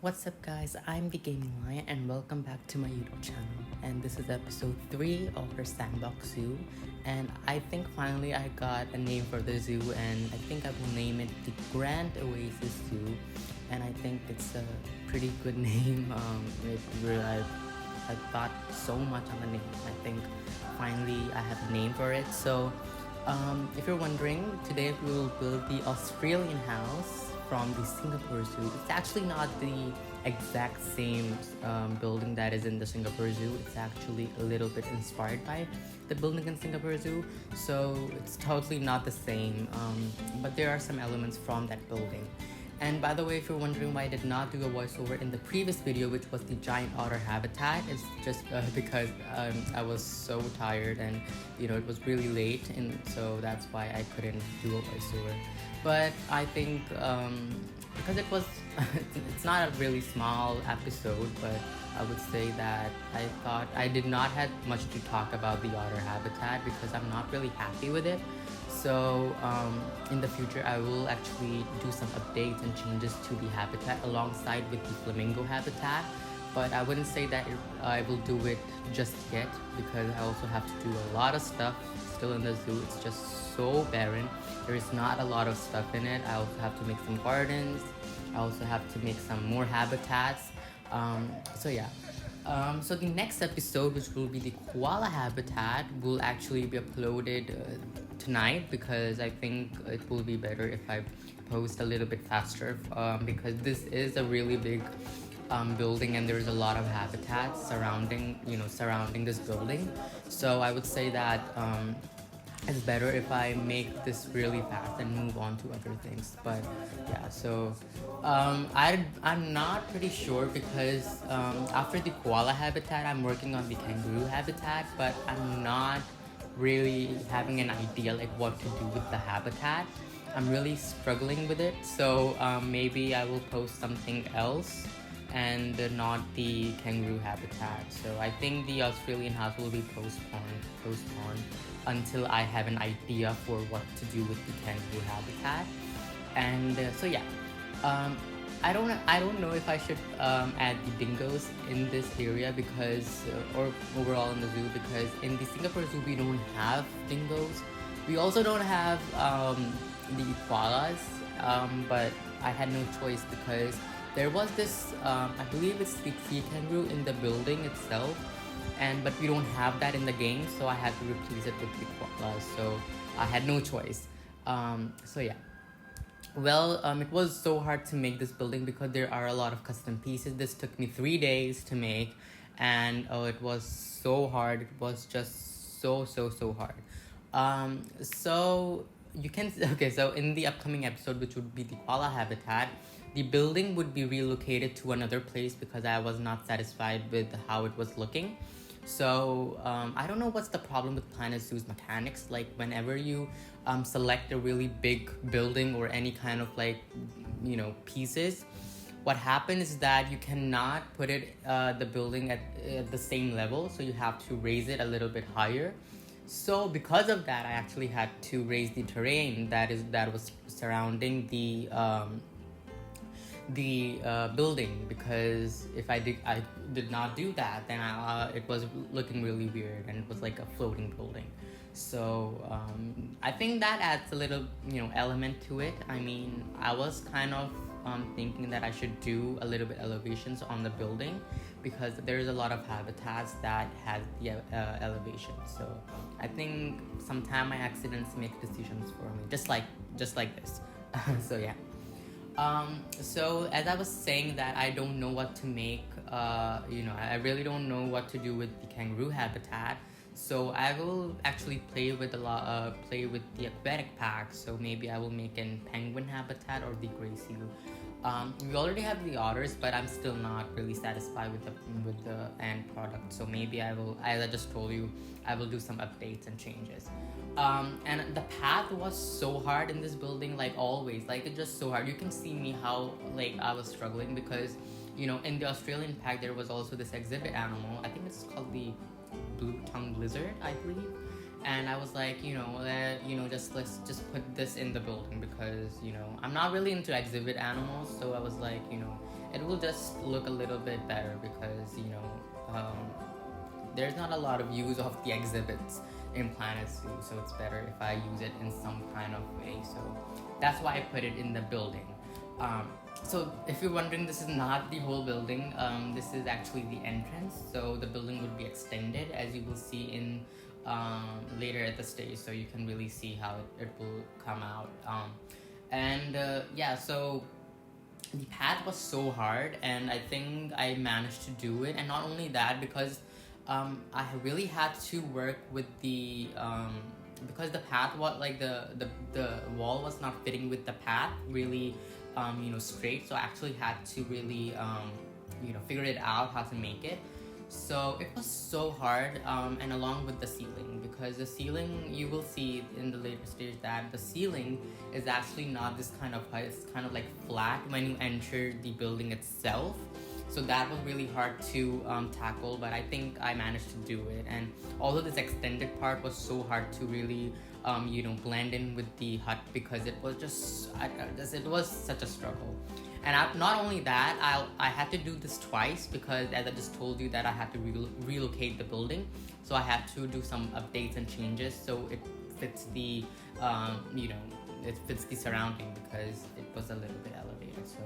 What's up, guys? I'm the Gaming Lion, and welcome back to my YouTube channel. And this is episode 3 of our Sandbox Zoo. And I think finally I got a name for the zoo, and I think I will name it the Grand Oasis Zoo. And I think it's a pretty good name. I thought so much on the name. I think finally I have a name for it. So, if you're wondering, today we will build the Australian house from the Singapore Zoo. It's actually not the exact same building that is in the Singapore Zoo. It's actually a little bit inspired by the building in Singapore Zoo. So it's totally not the same, but there are some elements from that building. And by the way, if you're wondering why I did not do a voiceover in the previous video, which was the giant otter habitat, it's just because I was so tired and it was really late, and so that's why I couldn't do a voiceover. But I think because it was it's not a really small episode, but I would say that I thought I did not have much to talk about the otter habitat because I'm not really happy with it. So in the future, I will actually do some updates and changes to the habitat alongside with the flamingo habitat. But I wouldn't say that I will do it just yet because I also have to do a lot of stuff still in the zoo. It's just so barren. There is not a lot of stuff in it. I also have to make some gardens. I also have to make some more habitats. So yeah. So the next episode, which will be the koala habitat, will actually be uploaded tonight because I think it will be better if I post a little bit faster because this is a really big building and there's a lot of habitats surrounding this building. So I would say that it's better if I make this really fast and move on to other things. But yeah, so I'm not pretty sure because after the koala habitat, I'm working on the kangaroo habitat, but I'm not really having an idea like what to do with the habitat. I'm really struggling with it, so maybe I will post something else and not the kangaroo habitat. So I think the Australian house will be postponed until I have an idea for what to do with the kangaroo habitat. And so yeah, I don't know if I should add the dingoes in this area because or overall in the zoo, because in the Singapore Zoo we don't have dingoes. We also don't have the koalas, but I had no choice because there was this I believe it's the tree kangaroo in the building itself, but we don't have that in the game, so I had to replace it with the koalas. So I had no choice. So yeah. Well, it was so hard to make this building because there are a lot of custom pieces. This took me 3 days to make, and it was so hard. It was just so hard. So you can okay. So in the upcoming episode, which would be the koala habitat, the building would be relocated to another place because I was not satisfied with how it was looking. So I don't know what's the problem with Planet Zoo's mechanics. Like whenever you select a really big building or any kind of pieces, what happens is that you cannot put it the building at the same level. So you have to raise it a little bit higher. So because of that, I actually had to raise the terrain that was surrounding the building, because if I did not do that, then it was looking really weird and it was like a floating building. So I think that adds a little element to it. I mean, I was kind of thinking that I should do a little bit elevations on the building because there's a lot of habitats that has the elevation. So I think sometimes my accidents make decisions for me, just like this. So yeah. So as I was saying that I don't know what to make, I really don't know what to do with the kangaroo habitat. So I will actually play with the aquatic pack. So maybe I will make an penguin habitat or the gray seal. We already have the otters, but I'm still not really satisfied with the end product. So maybe I will, as I just told you, I will do some updates and changes. And the path was so hard in this building, like always, like it's just so hard. You can see me how I was struggling because in the Australian pack there was also this exhibit animal. I think it's called the blue-tongued lizard, I believe. And I was like, just let's just put this in the building because I'm not really into exhibit animals, so I was like, it will just look a little bit better because there's not a lot of use of the exhibits in Planet Zoo, so it's better if I use it in some kind of way. So that's why I put it in the building. So if you're wondering, this is not the whole building. This is actually the entrance. So the building would be extended, as you will see in later at the stage. So you can really see how it will come out. So the path was so hard, and I think I managed to do it. And not only that, because I really had to work with the because the path was like the wall was not fitting with the path really straight, so I actually had to really figure it out how to make it. So it was so hard, and along with the ceiling, because the ceiling, you will see in the later stage that the ceiling is actually not this kind of height. It's kind of like flat when you enter the building itself. So that was really hard to tackle, but I think I managed to do it. And although this extended part was so hard to really blend in with the hut, because it was it was such a struggle. And not only that, I had to do this twice because, as I just told you, that I had to relocate the building. So I had to do some updates and changes so it fits the it fits the surrounding, because it was a little bit elevated. So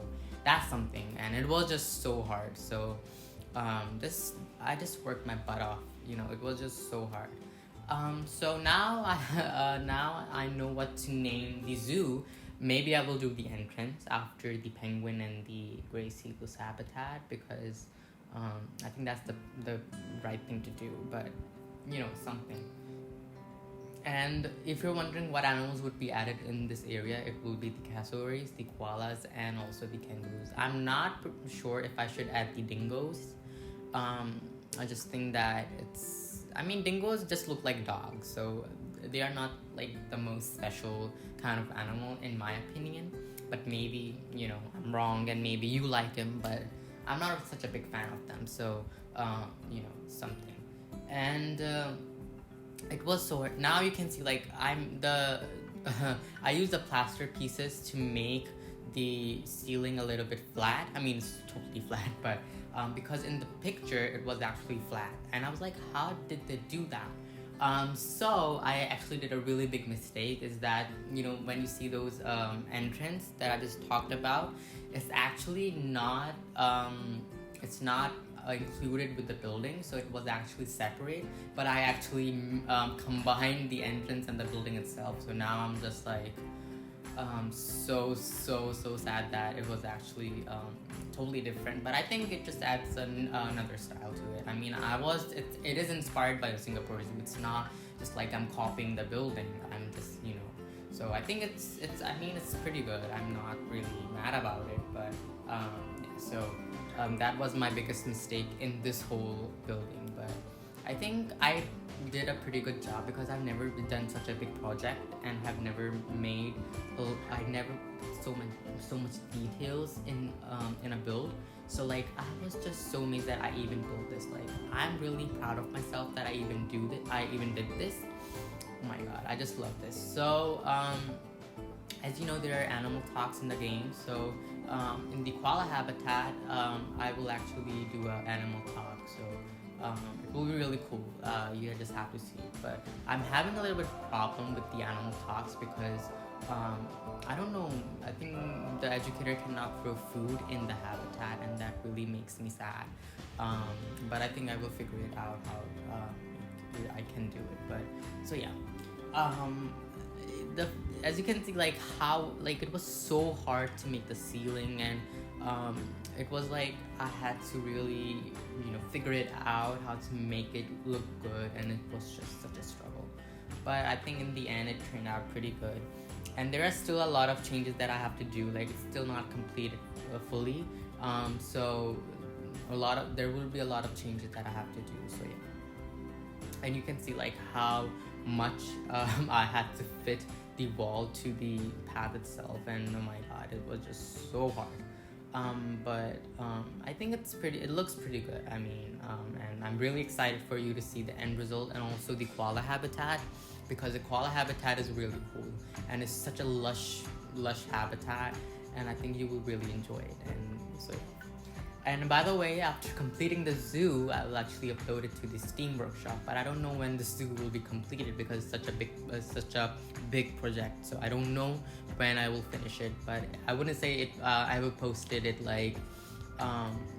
that's something, and it was just so hard. So I just worked my butt off. It was just so hard. So now I know what to name the zoo. Maybe I will do the entrance after the penguin and the gray seagull's habitat, because I think that's the right thing to do. But something. And if you're wondering what animals would be added in this area, it will be the cassowaries, the koalas, and also the kangaroos. I'm not sure if I should add the dingoes. I just think that dingoes just look like dogs, so they are not like the most special kind of animal in my opinion. But maybe I'm wrong, and maybe you like them, but I'm not such a big fan of them. So something. And it was so hard. Now you can see, like, I used the plaster pieces to make the ceiling a little bit flat. It's totally flat, but because in the picture it was actually flat, and I was like, how did they do that? So I actually did a really big mistake, is that when you see those entrance that I just talked about, it's actually not included with the building, so it was actually separate, but I actually combined the entrance and the building itself. So now I'm just like so sad that it was actually totally different. But I think it just adds another style to it. It is inspired by the Singapore Zoo. It's not just like I'm copying the building. I'm just so I think it's pretty good. I'm not really mad about it, but that was my biggest mistake in this whole building. But I think I did a pretty good job, because I've never done such a big project, and have never made I never put so much details in a build. So like, I was just so amazed that I even built this. Like, I'm really proud of myself that I even did this. Oh my god, I just love this. So as you know, there are animal talks in the game. So in the koala habitat, I will actually do an animal talk. So it will be really cool. You just have to see it. But I'm having a little bit of problem with the animal talks, because I don't know. I think the educator cannot throw food in the habitat, and that really makes me sad. But I think I will figure it out how I can do it. But so yeah. As you can see, like, how it was so hard to make the ceiling, and it was like I had to really figure it out how to make it look good, and it was just such a struggle. But I think in the end it turned out pretty good, and there are still a lot of changes that I have to do. Like, it's still not completed fully, so there will be a lot of changes that I have to do. So yeah, and you can see like how much I had to fit the wall to the path itself, and oh my god, it was just so hard. But I think it looks pretty good. I mean, and I'm really excited for you to see the end result and also the koala habitat, because the koala habitat is really cool and it's such a lush habitat, and I think you will really enjoy it. And by the way, after completing the zoo, I will actually upload it to the Steam workshop. But I don't know when the zoo will be completed because it's such a big project. So I don't know when I will finish it. But I wouldn't say it. I will post it like,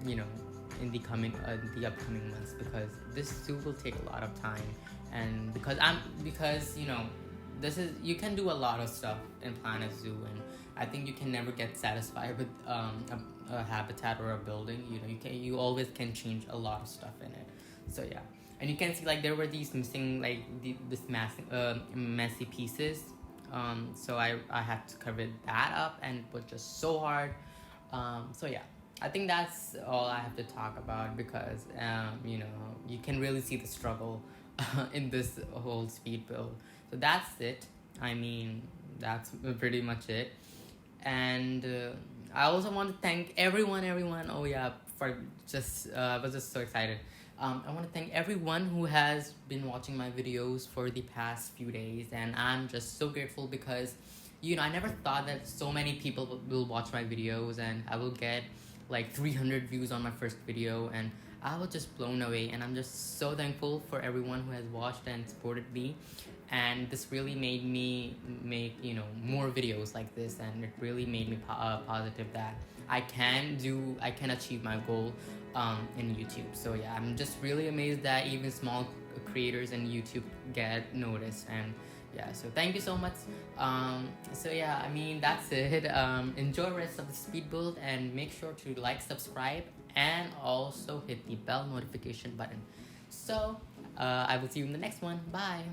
you know, in the upcoming months, because this zoo will take a lot of time, and because you know, you can do a lot of stuff in Planet Zoo, and I think you can never get satisfied with a habitat or a building. You know, you always can change a lot of stuff in it. So yeah, and you can see like there were these missing like messy pieces. So I had to cover that up, and it was just so hard. So yeah, I think that's all I have to talk about, because you know, you can really see the struggle in this whole speed build. So that's it. I mean, that's pretty much it. And I also want to thank everyone. Oh yeah, for just I was just so excited. I want to thank everyone who has been watching my videos for the past few days, and I'm just so grateful because, you know, I never thought that so many people will watch my videos and I will get like 300 views on my first video, and I was just blown away. And I'm just so thankful for everyone who has watched and supported me, and this really made me make, you know, more videos like this, and it really made me positive that I can achieve my goal in YouTube. So yeah, I'm just really amazed that even small creators in YouTube get noticed. And yeah, so thank you so much. So yeah, I mean, that's it. Enjoy the rest of the speed build, and make sure to like, subscribe, and also hit the bell notification button. So I will see you in the next one. Bye.